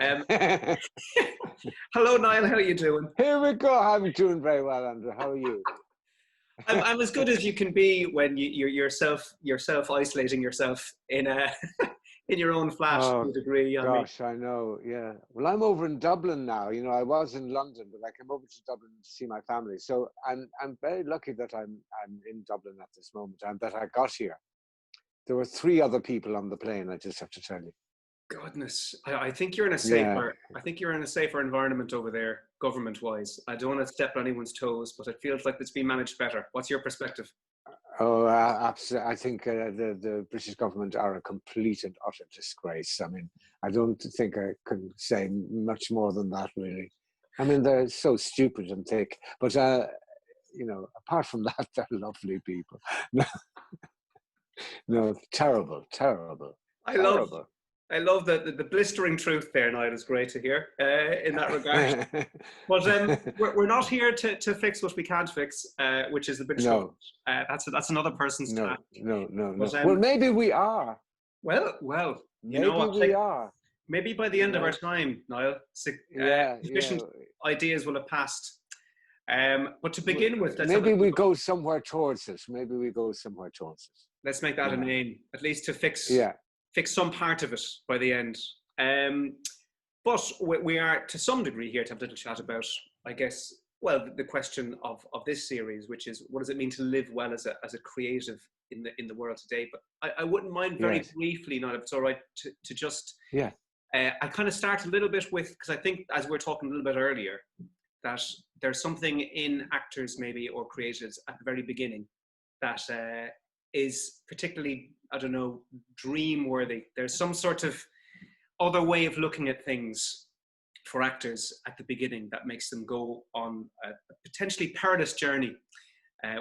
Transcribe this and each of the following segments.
Um, hello, Niall. How are you doing? Here we go. I'm doing very well, Andrew. How are you? I'm as good as you can be when you're self isolating yourself in a in your own flat to Oh, a degree. I mean, gosh, I know. Yeah. Well, I'm over in Dublin now. You know, I was in London, but I came over to Dublin to see my family. So I'm very lucky that I'm in Dublin at this moment and that I got here. There were 3 other people on the plane, I just have to tell you. goodness, I think you're in a Yeah. safer. I think you're in a safer environment over there, government-wise. I don't want to step on anyone's toes, but it feels like it's been managed better. What's your perspective? Oh, absolutely. I think the British government are a complete and utter disgrace. I mean, I don't think I can say much more than that, really. I mean, they're so stupid and thick, but, you know, apart from that, they're lovely people. No, terrible, terrible, I love terrible. I love the blistering truth there, Niall. Is great to hear in that regard. But we're not here to fix what we can't fix, which is the British government. No, that's another person's task. no. But Well, maybe we are. well, you know Maybe what? we are. Maybe by the You end of know? our time, Niall, Yeah. sufficient ideas will have passed. But to begin with, Maybe we go somewhere towards it. Maybe we go somewhere towards it. let's make that an aim, at least to fix some part of it by the end. But we are, to some degree, here to have a little chat about, I guess, well, the question of this series, which is, what does it mean to live well as a creative in the world today? But I wouldn't mind very briefly, Niall, if it's all right, to just... Yeah. I kind of start a little bit with, because I think, as we were talking a little bit earlier, that there's something in actors maybe, or creatives at the very beginning that is particularly, I don't know, dream worthy. There's some sort of other way of looking at things for actors at the beginning that makes them go on a potentially perilous journey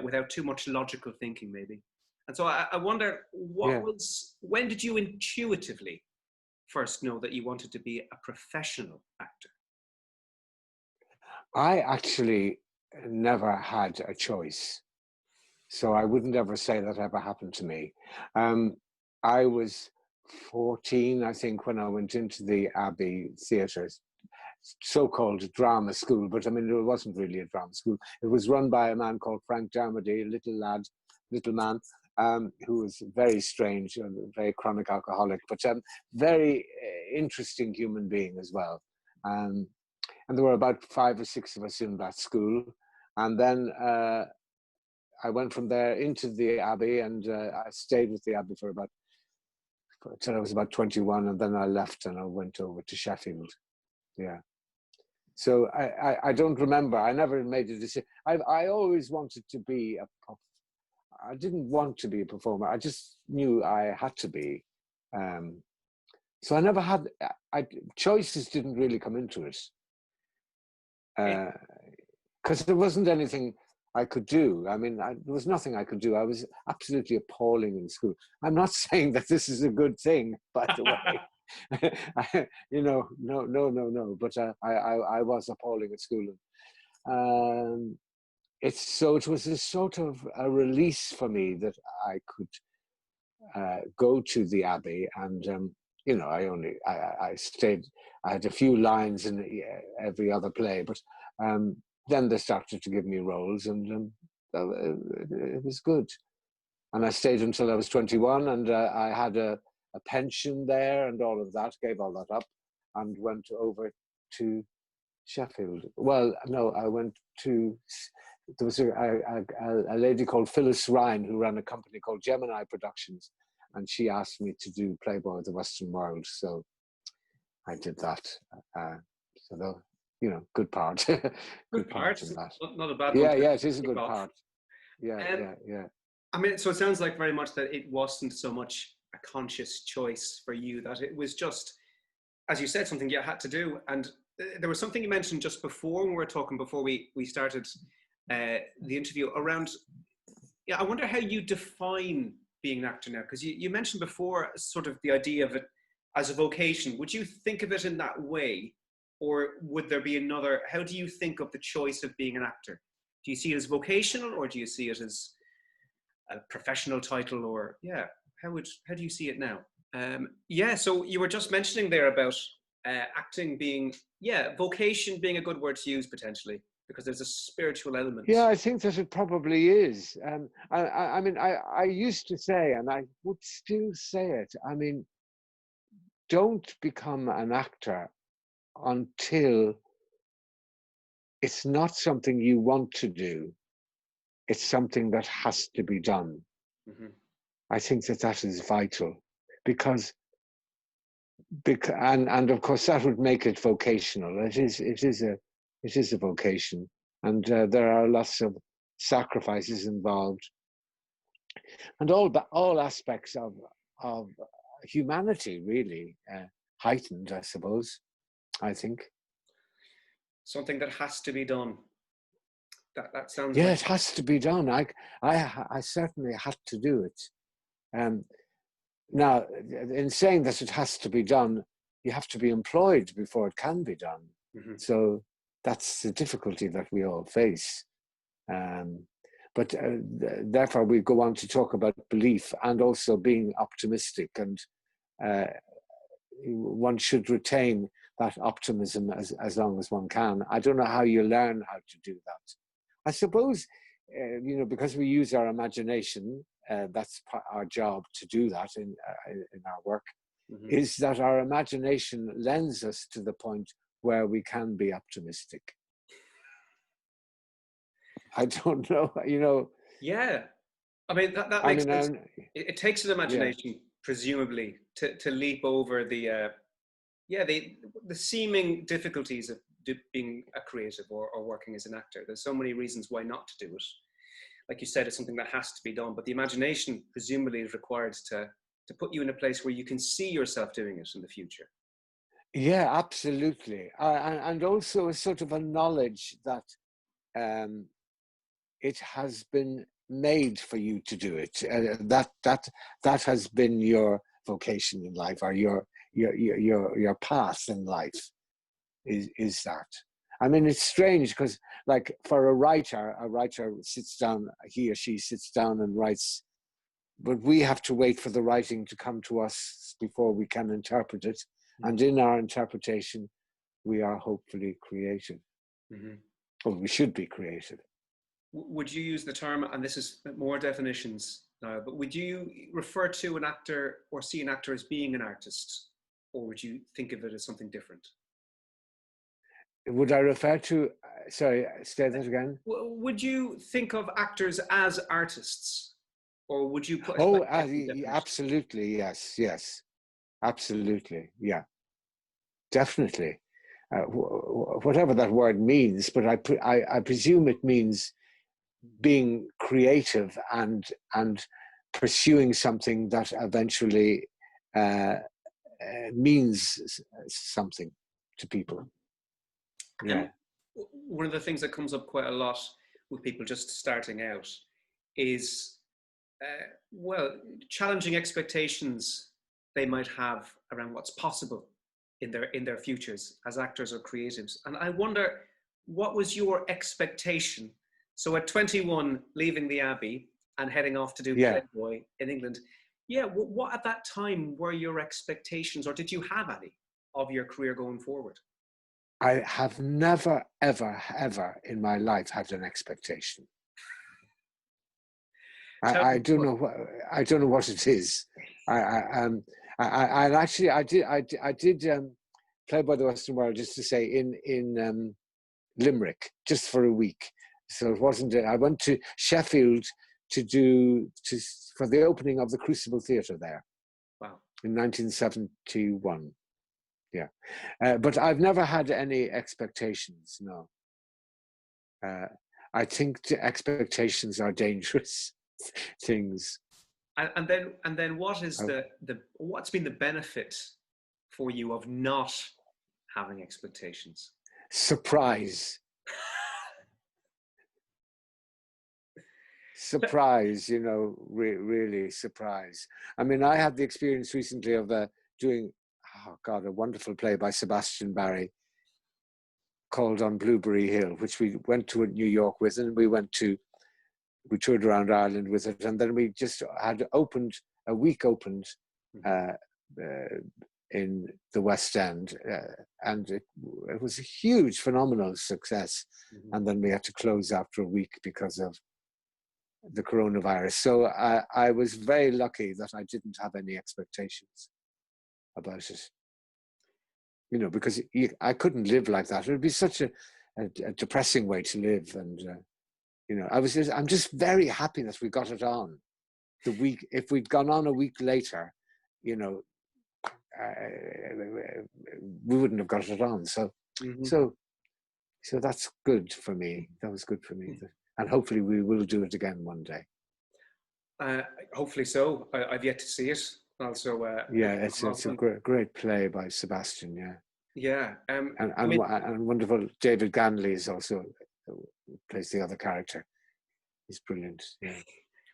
without too much logical thinking, maybe. And so I wonder, when did you intuitively first know that you wanted to be a professional actor? I actually never had a choice. So I wouldn't ever say that ever happened to me. I was 14, I think, when I went into the Abbey Theatre, so-called drama school, but I mean, it wasn't really a drama school. It was run by a man called Frank Dermody, a little man, who was very strange, a very chronic alcoholic, but very interesting human being as well. And there were about 5 or 6 of us in that school. And then I went from there into the Abbey, and I stayed with the Abbey until I was about 21, and then I left and I went over to Sheffield. Yeah. So I don't remember. I never made a decision. I always wanted to be I didn't want to be a performer. I just knew I had to be. So I never had, choices didn't really come into it. Because there wasn't anything I could do. I mean, there was nothing I could do. I was absolutely appalling in school. I'm not saying that this is a good thing, by the way. You know, no. But I was appalling at school. It was a sort of a release for me that I could go to the Abbey, and you know, I stayed. I had a few lines in every other play, but then they started to give me roles, and it was good. And I stayed until I was 21, and I had a pension there and all of that. Gave all that up, and went over to Sheffield. Well, no, I went to. There was a lady called Phyllis Ryan who ran a company called Gemini Productions, and she asked me to do Playboy of the Western World. So I did that. So, you know, good part. Good part in that. Not a bad one. Yeah, it is a good part. Yeah. I mean, so it sounds like very much that it wasn't so much a conscious choice for you, that it was just, as you said, something you had to do. And there was something you mentioned just before, when we were talking, before we started the interview, around, I wonder how you define being an actor now, because you mentioned before sort of the idea of it as a vocation. Would you think of it in that way, or would there be another? How do you think of the choice of being an actor? Do you see it as vocational, or do you see it as a professional title? Or how do you see it now? So you were just mentioning there about acting being, vocation being a good word to use potentially, because there's a spiritual element. Yeah, I think that it probably is. I mean, I used to say, and I would still say it, I mean, don't become an actor until it's not something you want to do. It's something that has to be done. Mm-hmm. I think that that is vital, because and of course that would make it vocational. It is a vocation, and there are lots of sacrifices involved, and all aspects of humanity really heightened, I suppose. I think Something that has to be done. That sounds yeah, like it has to be done. I certainly had to do it. Now, in saying that it has to be done, you have to be employed before it can be done. mm-hmm. So that's the difficulty that we all face. But therefore, we go on to talk about belief and also being optimistic. And one should retain that optimism as long as one can. I don't know how you learn how to do that. I suppose, because we use our imagination, that's our job to do that in our work, Mm-hmm. is that our imagination lends us to the point where we can be optimistic. I don't know, Yeah. I mean, that makes sense. It takes an imagination, yeah. presumably, to leap over the seeming difficulties of being a creative or working as an actor. There's so many reasons why not to do it. Like you said, it's something that has to be done, but the imagination presumably is required to put you in a place where you can see yourself doing it in the future. Yeah, absolutely. And also a sort of a knowledge that it has been made for you to do it. That has been your vocation in life, or your path in life is that. I mean, it's strange because, like, for a writer sits down, he or she sits down and writes, but we have to wait for the writing to come to us before we can interpret it. Mm-hmm. And in our interpretation, we are hopefully creative. Mm-hmm. Or we should be creative. Would you use the term, and this is more definitions now, but would you refer to an actor or see an actor as being an artist, or would you think of it as something different? Would I refer to, sorry, say that again? Would you think of actors as artists, or would you put? Oh, absolutely, yes, absolutely, yeah, definitely. Whatever that word means, but I presume it means being creative and pursuing something that eventually means something to people. Yeah. One of the things that comes up quite a lot with people just starting out is, challenging expectations they might have around what's possible in their futures as actors or creatives. And I wonder, what was your expectation? So at 21, leaving the Abbey and heading off to do Playboy in England, what at that time were your expectations, or did you have any, of your career going forward? I have never, ever, ever in my life had an expectation. I don't know what it is. I did Playboy the Western World, just to say, in Limerick, just for a week. So it wasn't. I went to Sheffield for the opening of the Crucible Theatre there. Wow. In 1971. Yeah, but I've never had any expectations. No. I think the expectations are dangerous things. And then what is what's been the benefit for you of not having expectations? Surprise. Surprise, really surprise. I mean, I had the experience recently of doing, a wonderful play by Sebastian Barry called On Blueberry Hill, which we went to New York with, and we toured around Ireland with it, and then we just had a week opened in the West End, and it was a huge, phenomenal success. Mhm. And then we had to close after a week because of the coronavirus. So I was very lucky that I didn't have any expectations about it, you know, because I couldn't live like that. It would be such a depressing way to live. And, you know, I'm just very happy that we got it on the week. If we'd gone on a week later, you know, we wouldn't have got it on. So, Mhm. so that's good for me. That was good for me. And hopefully we will do it again one day. Hopefully so. I've yet to see it. Also, Yeah, it's a great play by Sebastian. Yeah. Yeah. And wonderful David Ganley is also plays the other character. He's brilliant. Yeah.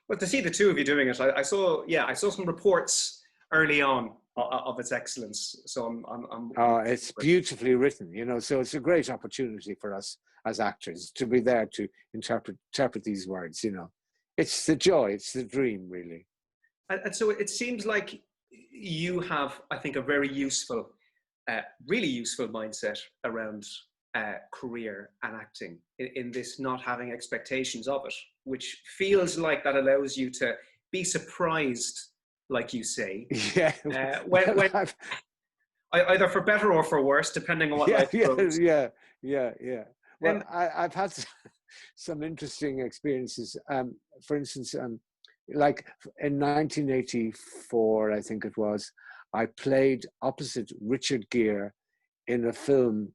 Well, to see the two of you doing it, I saw some reports early on of its excellence. So It's beautifully written, you know. So it's a great opportunity for us as actors to be there to interpret these words. You know, it's the joy, it's the dream, really. And so it seems like you have, I think, a very useful, really useful mindset around career and acting in this not having expectations of it, which feels like that allows you to be surprised, like you say. Yeah. When either for better or for worse, depending on what life throws. Yeah. Well, I've had some interesting experiences. For instance, like in 1984, I think it was, I played opposite Richard Gere in a film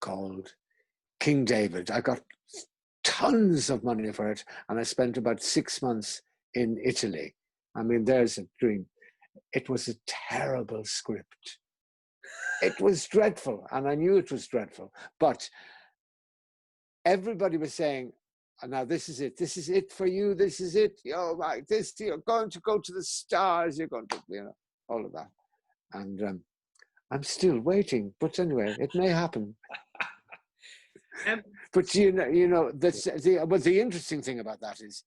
called King David. I got tons of money for it, and I spent about 6 months in Italy. I mean, there's a dream. It was a terrible script. It was dreadful, and I knew it was dreadful. But everybody was saying, now this is it for you, this is it. Oh my, you're going to go to the stars, you're going to, you know, all of that. And I'm still waiting, but anyway, it may happen. But you know, the interesting thing about that is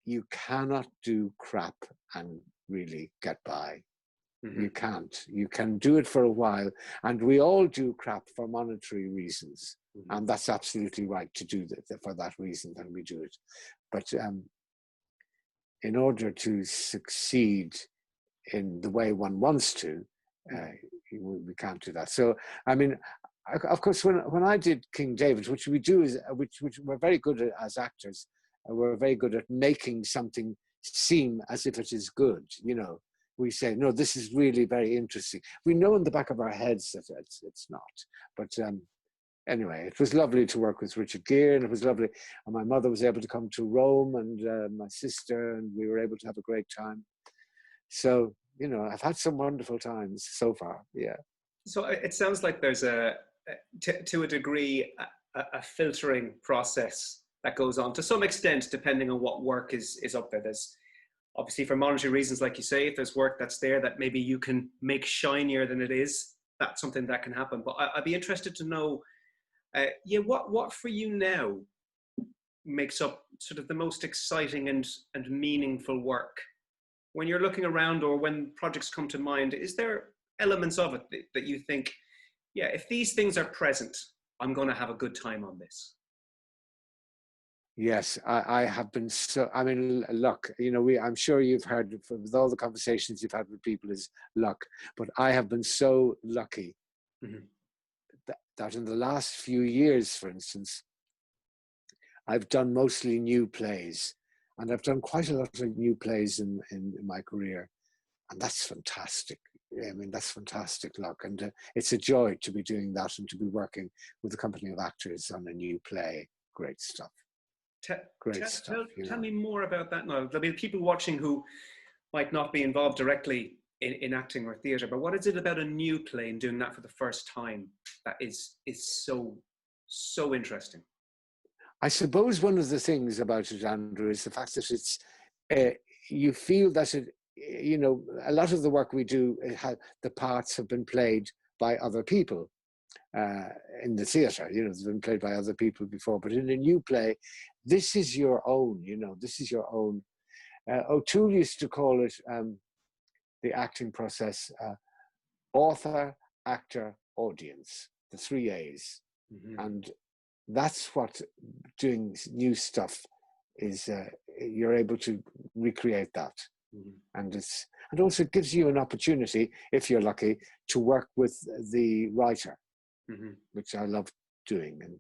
you cannot do crap and really get by. Mm-hmm. You can't. You can do it for a while, and we all do crap for monetary reasons, mm-hmm. and that's absolutely right to do that for that reason. Then we do it. But in order to succeed in the way one wants to, we can't do that. So, I mean, of course, when I did King David, which we do is which we're very good at as actors, we're very good at making something seem as if it is good. You know, we say, no, this is really very interesting. We know in the back of our heads that it's not. But anyway, it was lovely to work with Richard Gere, and it was lovely. And my mother was able to come to Rome, and my sister, and we were able to have a great time. So, you know, I've had some wonderful times so far. Yeah. So it sounds like there's to a degree, a filtering process that goes on to some extent, depending on what work is up there. There's obviously, for monetary reasons, like you say, if there's work that's there that maybe you can make shinier than it is, that's something that can happen. But I'd be interested to know, what for you now makes up sort of the most exciting and meaningful work? When you're looking around or when projects come to mind, is there elements of it that you think, yeah, if these things are present, I'm going to have a good time on this? Yes, I have been so, I mean, luck, you know, I'm sure you've heard with all the conversations you've had with people is luck, but I have been so lucky mm-hmm. that in the last few years, for instance, I've done mostly new plays, and I've done quite a lot of new plays in my career, and that's fantastic. I mean, that's fantastic luck, and it's a joy to be doing that and to be working with a company of actors on a new play. Great stuff. Tell me more about that now. There'll be people watching who might not be involved directly in acting or theatre, but what is it about a new play and doing that for the first time that is so interesting? I suppose one of the things about it, Andrew, is the fact that it's you feel that it, you know, a lot of the work we do, the parts have been played by other people. In the theatre, you know, it's been played by other people before, but in a new play, this is your own, you know, this is your own. O'Toole used to call it the acting process: author, actor, audience, the 3 A's. And that's what doing new stuff is. You're able to recreate that. And also gives you an opportunity, if you're lucky, to work with the writer, which I love doing. And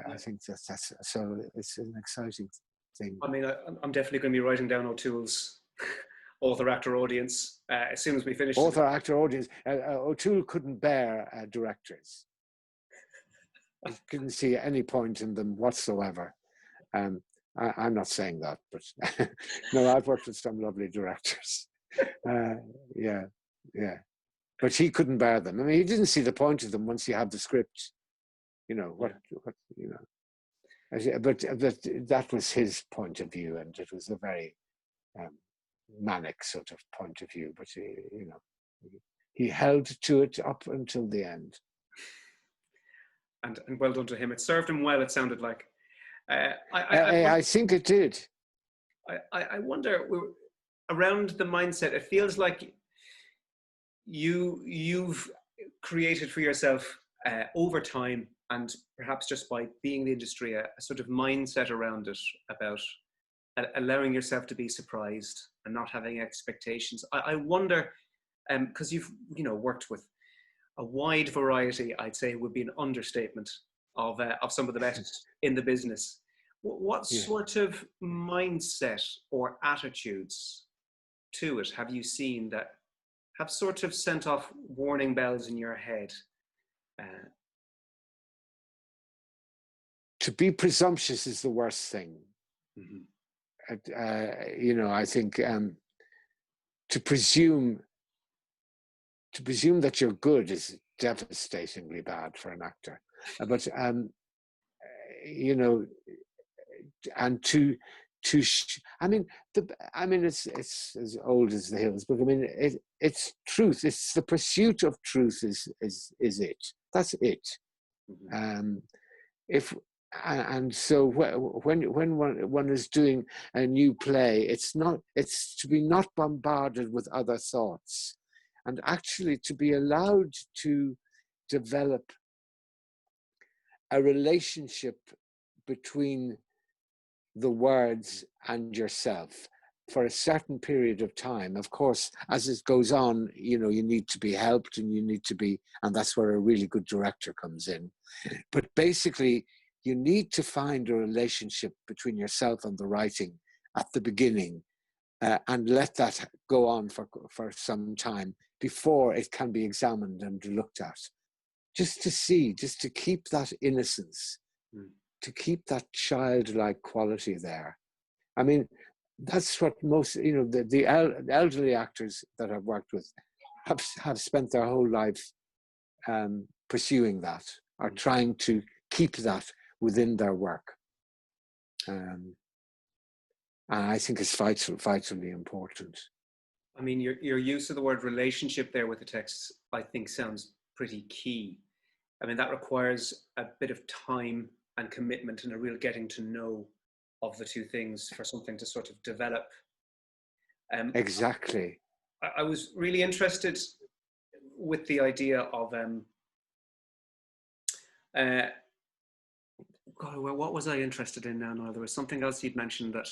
I think that's so it's an exciting thing. I mean, I'm definitely going to be writing down O'Toole's author, actor, audience as soon as we finish. Author, actor, audience. O'Toole couldn't bear directors. He couldn't see any point in them whatsoever. I'm not saying that, but no, I've worked with some lovely directors. Yeah. But he couldn't bear them. I mean, he didn't see the point of them once you have the script. You know what you know. But that was his point of view, and it was a very manic sort of point of view. But he held to it up until the end. And well done to him. It served him well. It sounded like. I think it did. I wonder around the mindset. It feels like you've created for yourself over time, and perhaps just by being in the industry, a sort of mindset around it about allowing yourself to be surprised and not having expectations. I wonder, because you've worked with a wide variety, I'd say would be an understatement, of some of the best in the business. What sort of mindset or attitudes to it have you seen that have sort of sent off warning bells in your head? To be presumptuous is the worst thing. I think to presume that you're good is devastatingly bad for an actor. But and it's as old as the hills. But I mean, it's truth. It's the pursuit of truth is it. That's it. So when one is doing a new play, it's to be not bombarded with other thoughts, and actually to be allowed to develop a relationship between the words and yourself for a certain period of time. Of course, as it goes on, you need to be helped, and that's where a really good director comes in. But basically, you need to find a relationship between yourself and the writing at the beginning, and let that go on for some time before it can be examined and looked at. Just to keep that innocence, to keep that childlike quality there. I mean, that's what most, the elderly actors that I've worked with have spent their whole life pursuing that, or trying to keep that within their work. And I think it's vitally important. I mean, your use of the word relationship there with the text, I think, sounds pretty key. I mean, that requires a bit of time and commitment and a real getting to know of the two things for something to sort of develop. Exactly. I was really interested with the idea of God, what was I interested in now? No, there was something else you'd mentioned that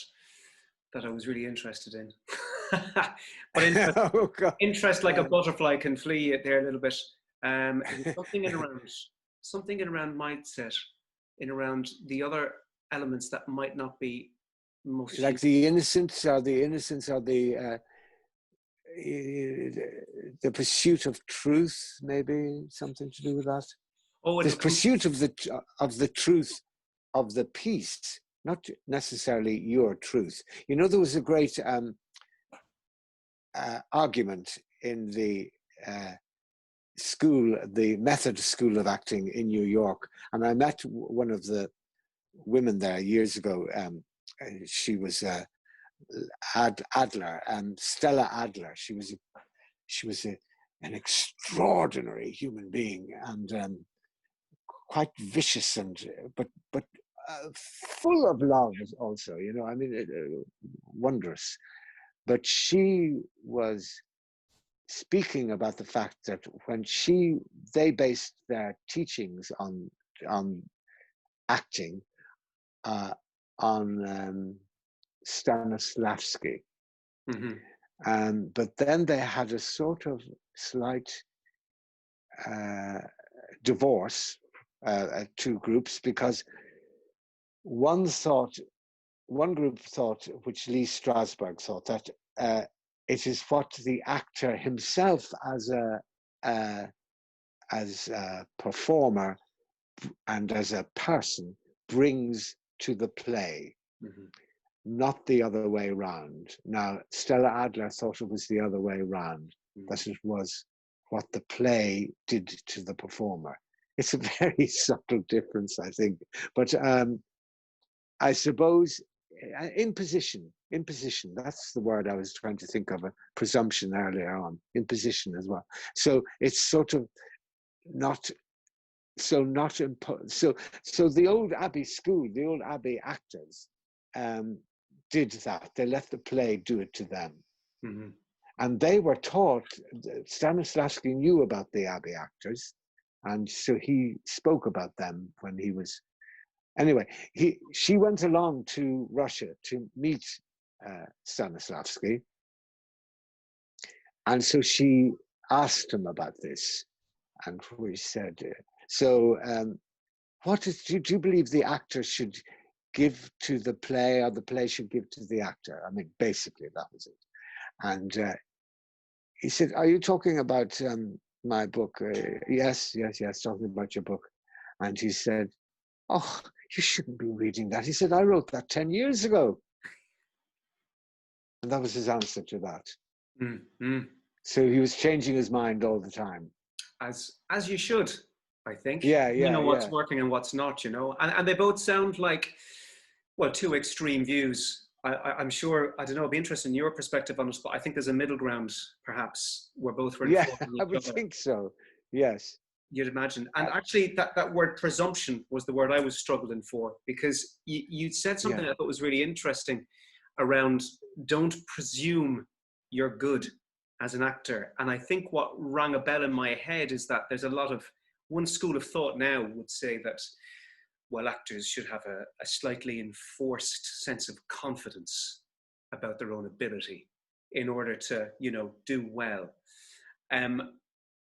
I was really interested in. But interest like a butterfly can flee there a little bit. Something in around mindset, in around the other elements that might not be most like the innocence or the pursuit of truth, maybe something to do with that. The pursuit of the truth of the piece, not necessarily your truth. There was a great argument in the school, the Method School of Acting in New York, and I met one of the women there years ago. She was Adler, Stella Adler. She was an extraordinary human being, and quite vicious, but full of love also. I mean, wondrous. But she was speaking about the fact that when they based their teachings on acting on Stanislavski. But then they had a sort of slight divorce, two groups, because one group thought, which Lee Strasberg thought, that it is what the actor himself as a performer and as a person brings to the play, not the other way around. Now, Stella Adler thought it was the other way around, that it was what the play did to the performer. It's a very subtle difference, I think. But I suppose imposition, that's the word I was trying to think of, a presumption earlier on, imposition as well. So it's sort of so the old Abbey school, the old Abbey actors did that. They let the play do it to them. And they were taught, Stanislavski knew about the Abbey actors, and so he spoke about them when he was, anyway, she went along to Russia to meet Stanislavski, and so she asked him about this, and we said, do you believe the actor should give to the play, or the play should give to the actor? I mean, basically that was it. And he said, are you talking about my book? Yes, talking about your book. And he said, oh, you shouldn't be reading that. He said, I wrote that 10 years ago. And that was his answer to that. So he was changing his mind all the time. As you should, I think. Yeah. You know what's working and what's not, you know. And they both sound like, well, two extreme views. I'm sure, I don't know, it'd be interesting in your perspective on this, but I think there's a middle ground, perhaps, where both were informing each I would other. think so, yes. You'd imagine. And actually, that word presumption was the word I was struggling for, because you said something I thought was really interesting around don't presume you're good as an actor. And I think what rang a bell in my head is that there's one school of thought now would say that, well, actors should have a slightly enforced sense of confidence about their own ability in order to, you know, do well,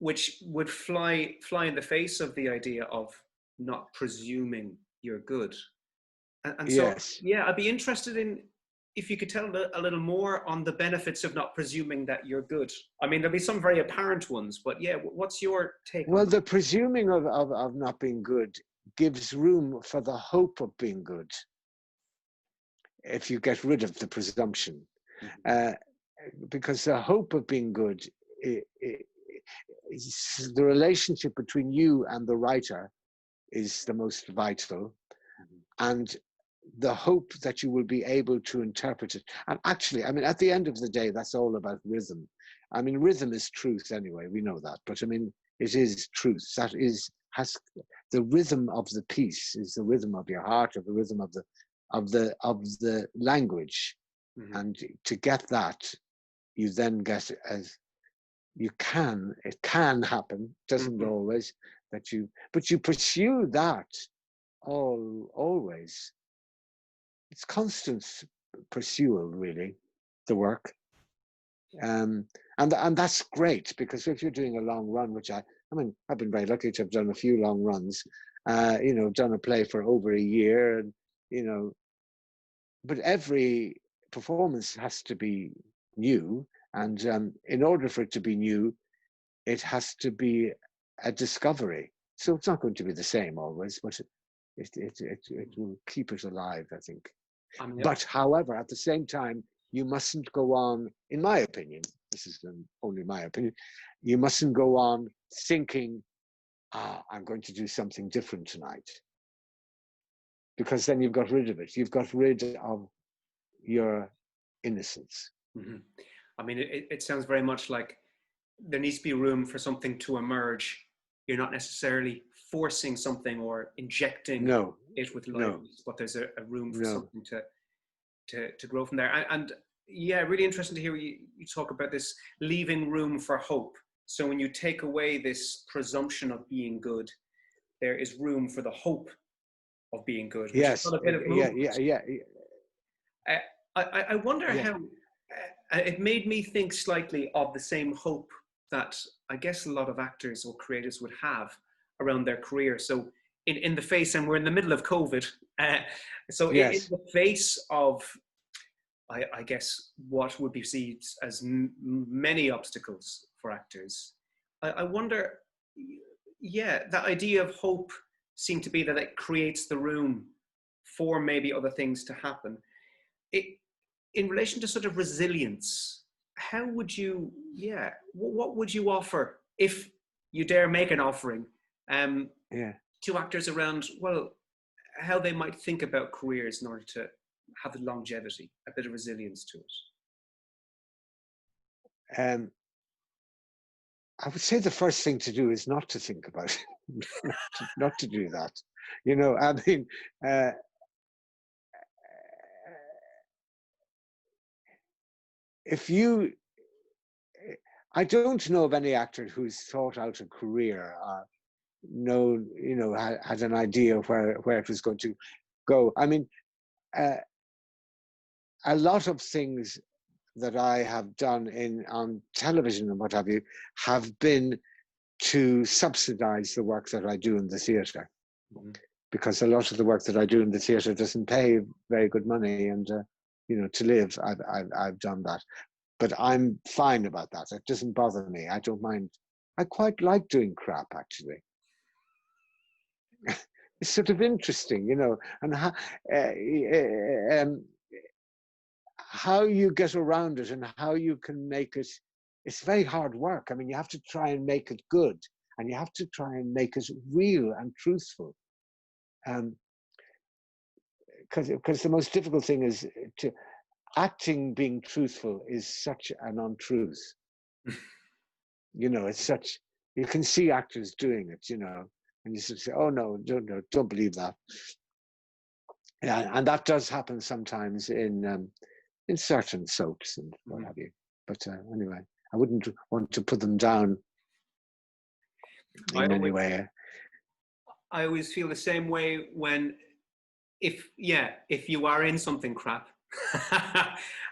which would fly in the face of the idea of not presuming you're good. And so, I'd be interested in if you could tell a little more on the benefits of not presuming that you're good. I mean, there'll be some very apparent ones, but what's your take on that? The presuming of not being good gives room for the hope of being good, if you get rid of the presumption. Because the hope of being good, the relationship between you and the writer is the most vital, and the hope that you will be able to interpret it. And actually, I mean, at the end of the day, that's all about rhythm. I mean, rhythm is truth anyway, we know that, but I mean, it is truth. That has the rhythm of the piece is the rhythm of your heart, or the rhythm of the language. And to get that, you then get it can happen, doesn't always, but you pursue that always. It's constant pursuit, really, the work. And that's great, because if you're doing a long run, which I mean, I've been very lucky to have done a few long runs, you know, done a play for over a year, and, you know, but every performance has to be new. And in order for it to be new, it has to be a discovery. So it's not going to be the same always, but it will keep it alive, I think. But however, at the same time, you mustn't go on, in my opinion, this is only my opinion, you mustn't go on thinking, I'm going to do something different tonight. Because then you've got rid of it. You've got rid of your innocence. I mean, it sounds very much like there needs to be room for something to emerge. You're not necessarily forcing something or injecting it with life, but there's a room for something to grow from there. And yeah, really interesting to hear you talk about this leaving room for hope. So when you take away this presumption of being good, there is room for the hope of being good, which has Yes, got a bit of yeah, movement. yeah, yeah, Uh, I wonder yeah. how it made me think slightly of the same hope that I guess a lot of actors or creators would have around their career. So in the face, and we're in the middle of COVID, so in Yes. the face of, I guess, what would be perceived as many obstacles for actors, I wonder, yeah, that idea of hope seemed to be that it creates the room for maybe other things to happen. It, in relation to sort of resilience, how would you, yeah, what would you offer if you dare make an offering Yeah. to actors around, well, how they might think about careers in order to have the longevity, a bit of resilience to it? Um, I would say the first thing to do is not to think about it, not to do that. You know, I mean, uh, if you, I don't know of any actor who's thought out a career, know, you know, had an idea of where it was going to go. I mean, uh, a lot of things that I have done on television and what have you have been to subsidize the work that I do in the theatre, because a lot of the work that I do in the theatre doesn't pay very good money, and you know, to live, I've done that. But I'm fine about that. It doesn't bother me. I don't mind. I quite like doing crap, actually. It's sort of interesting, you know, and how you get around it and how you can make it. It's very hard work. I mean, you have to try and make it good, and you have to try and make it real and truthful. Because the most difficult thing is to acting. Being truthful is such an untruth. You know, it's such, you can see actors doing it, you know, and you sort of say, oh no, don't believe that. Yeah, and that does happen sometimes in certain soaps and what have you. But anyway, I wouldn't want to put them down in any way. I always feel the same way when, if you are in something crap,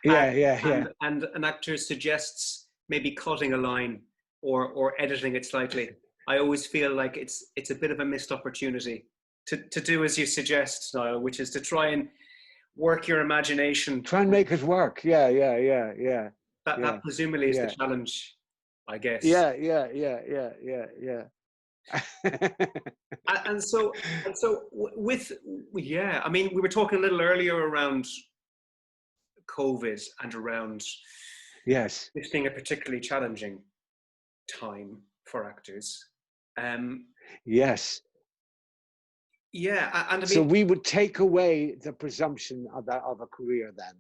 Yeah. and an actor suggests maybe cutting a line or editing it slightly, I always feel like it's a bit of a missed opportunity to do as you suggest, Niall, which is to try and work your imagination. Try and make it work. Yeah. That presumably is the Yeah. challenge, I guess. Yeah. And so with, yeah, I mean, we were talking a little earlier around COVID and around Yes. this being a particularly challenging time for actors. Yes. Yeah, and I mean, So we would take away the presumption of a career then,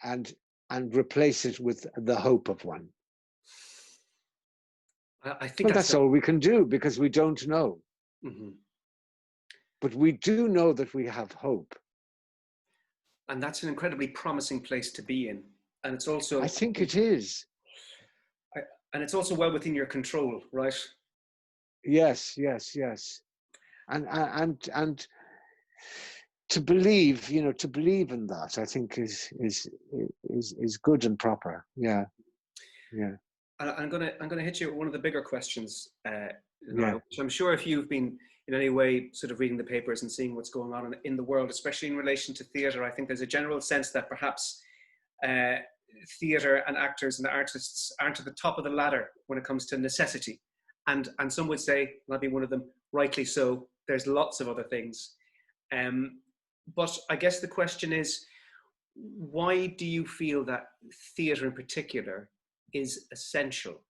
and replace it with the hope of one. I think Well, that's all we can do, because we don't know. But we do know that we have hope. And that's an incredibly promising place to be in. And it's also, I think it is. And it's also well within your control, right? Yes. And to believe, you know, to believe in that, I think is good and proper. Yeah. I'm gonna hit you with one of the bigger questions, Yeah. which I'm sure if you've been in any way sort of reading the papers and seeing what's going on in the world, especially in relation to theatre, I think there's a general sense that perhaps theatre and actors and artists aren't at the top of the ladder when it comes to necessity. And some would say, and I'll be one of them, rightly so, there's lots of other things. But I guess the question is, why do you feel that theatre in particular is essential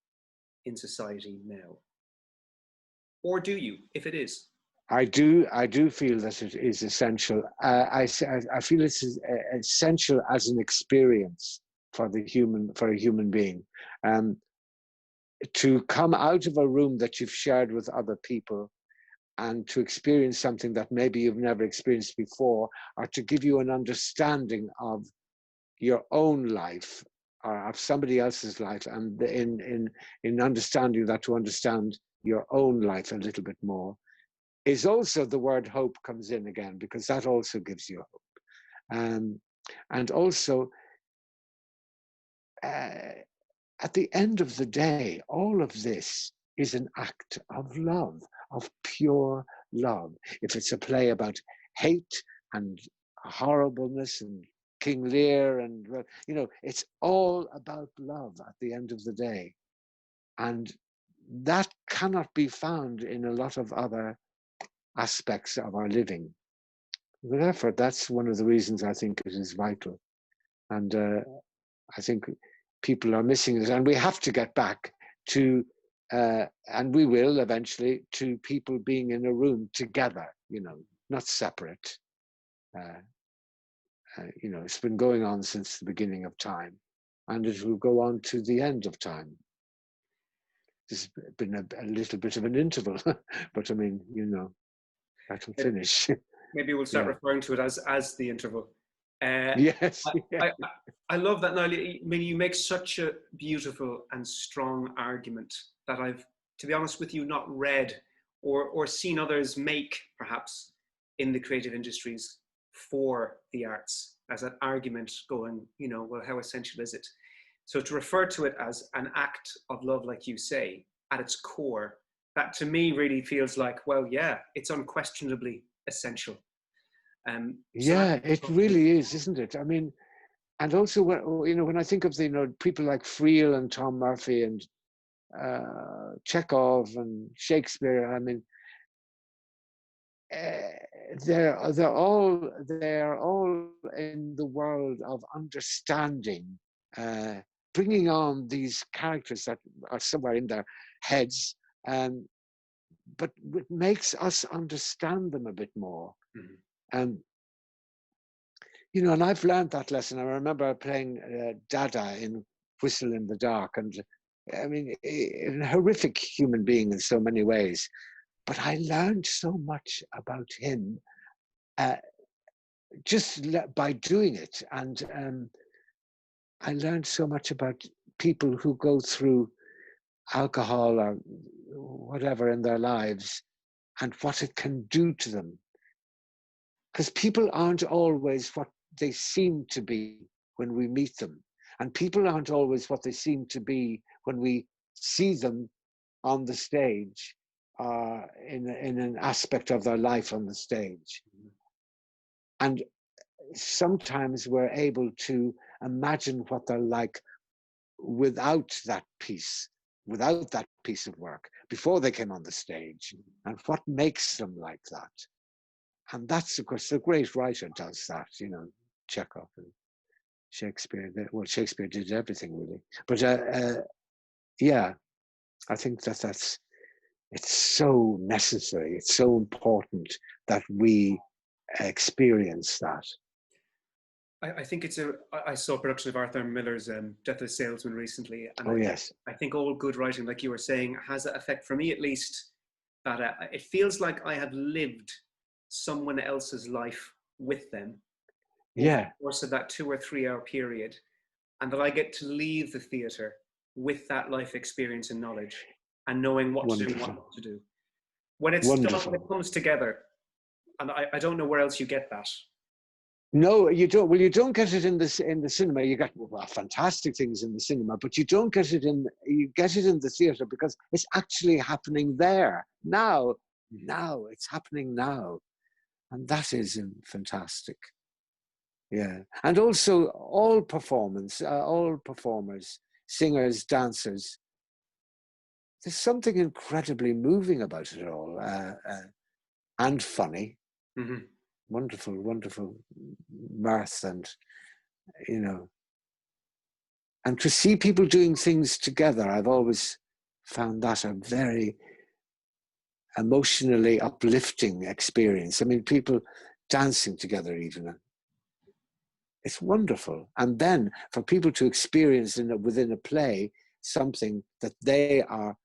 in society now? Or do you, if it is? I do feel that it is essential. I feel it's essential as an experience for a human being. To come out of a room that you've shared with other people and to experience something that maybe you've never experienced before, or to give you an understanding of your own life or of somebody else's life, and in understanding that, to understand your own life a little bit more, is also the word hope comes in again, because that also gives you hope. And also, at the end of the day, all of this is an act of love, of pure love. If it's a play about hate and horribleness and King Lear, and it's all about love at the end of the day. And that cannot be found in a lot of other aspects of our living. Therefore, that's one of the reasons I think it is vital. And I think people are missing it. And we have to get back to, and we will eventually, to people being in a room together, not separate. It's been going on since the beginning of time, and it will go on to the end of time. There's been a little bit of an interval, but I mean, that'll finish. Maybe we'll start referring to it as the interval. Yes. I love that, Niall. I mean, you make such a beautiful and strong argument that I've, to be honest with you, not read or seen others make, perhaps, in the creative industries for the arts, as an argument going, well, how essential is it? So to refer to it as an act of love, like you say, at its core, that to me really feels like, well, yeah, it's unquestionably essential. It really is, isn't it? I mean, and also when I think of people like Friel and Tom Murphy and Chekhov and Shakespeare, I mean, they're all in the world of understanding, bringing on these characters that are somewhere in their heads, but it makes us understand them a bit more. Mm-hmm. And I've learned that lesson. I remember playing Dada in Whistle in the Dark, and I mean, a horrific human being in so many ways. But I learned so much about him just by doing it. And I learned so much about people who go through alcohol or whatever in their lives and what it can do to them. Because people aren't always what they seem to be when we meet them. And people aren't always what they seem to be when we see them on the stage, in an aspect of their life on the stage. And sometimes we're able to imagine what they're like without that piece of work, before they came on the stage, and what makes them like that. And that's, of course, the great writer does that, Chekhov and Shakespeare. Well, Shakespeare did everything, really. But I think it's so necessary, it's so important that we experience that. I think I saw a production of Arthur Miller's Death of a Salesman recently. And yes. I think all good writing, like you were saying, has that effect, for me at least, that it feels like I have lived someone else's life with them over the course of that 2 or 3 hour period, and that I get to leave the theatre with that life experience and knowledge, and knowing what to do and what not to do. When it's done, when it comes together, and I don't know where else you get that. No, you don't. Well, you don't get it in the cinema. You get fantastic things in the cinema, but you don't get it you get it in the theatre, because it's actually happening there now. Now it's happening now, and that is fantastic. Yeah, and also all performers, singers, dancers. There's something incredibly moving about it all, and funny. Mm-hmm. Wonderful mirth, and and to see people doing things together, I've always found that a very emotionally uplifting experience. I mean, people dancing together, even. It's wonderful. And then for people to experience within a play something that they are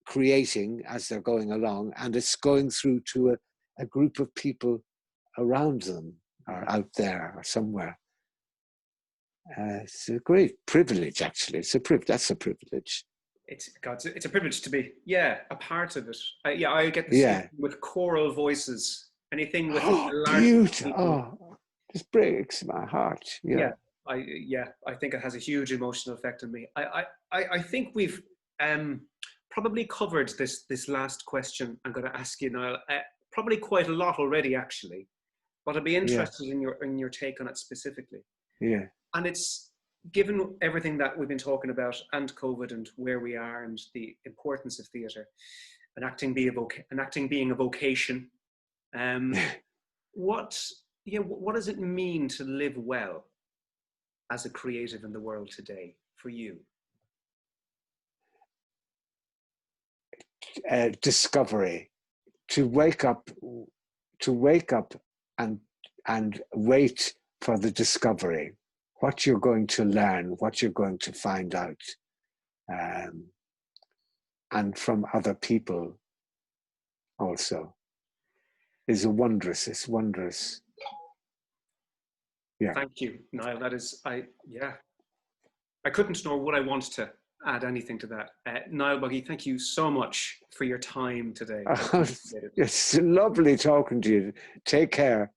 creating as they're going along, and it's going through to a group of people around them, or out there, or somewhere. It's a great privilege, actually. That's a privilege. It's a privilege to be, a part of it. I get the same Yeah. with choral voices. Anything with a Oh, large group of beautiful. people. Oh, this breaks my heart. Yeah. I think it has a huge emotional effect on me. I think we've probably covered this last question I'm going to ask you, Niall. Probably quite a lot already, actually. But I'd be interested in your take on it specifically. Yeah. And it's, given everything that we've been talking about, and COVID, and where we are, and the importance of theatre, and acting being a vocation, what does it mean to live well as a creative in the world today for you? Discovery. To wake up and wait for the discovery, what you're going to learn, what you're going to find out, and from other people also, it's wondrous. Yeah. Thank you, Niall. That is, I couldn't nor would I want to add anything to that. Niall Buggy, thank you so much for your time today. It's lovely talking to you. Take care.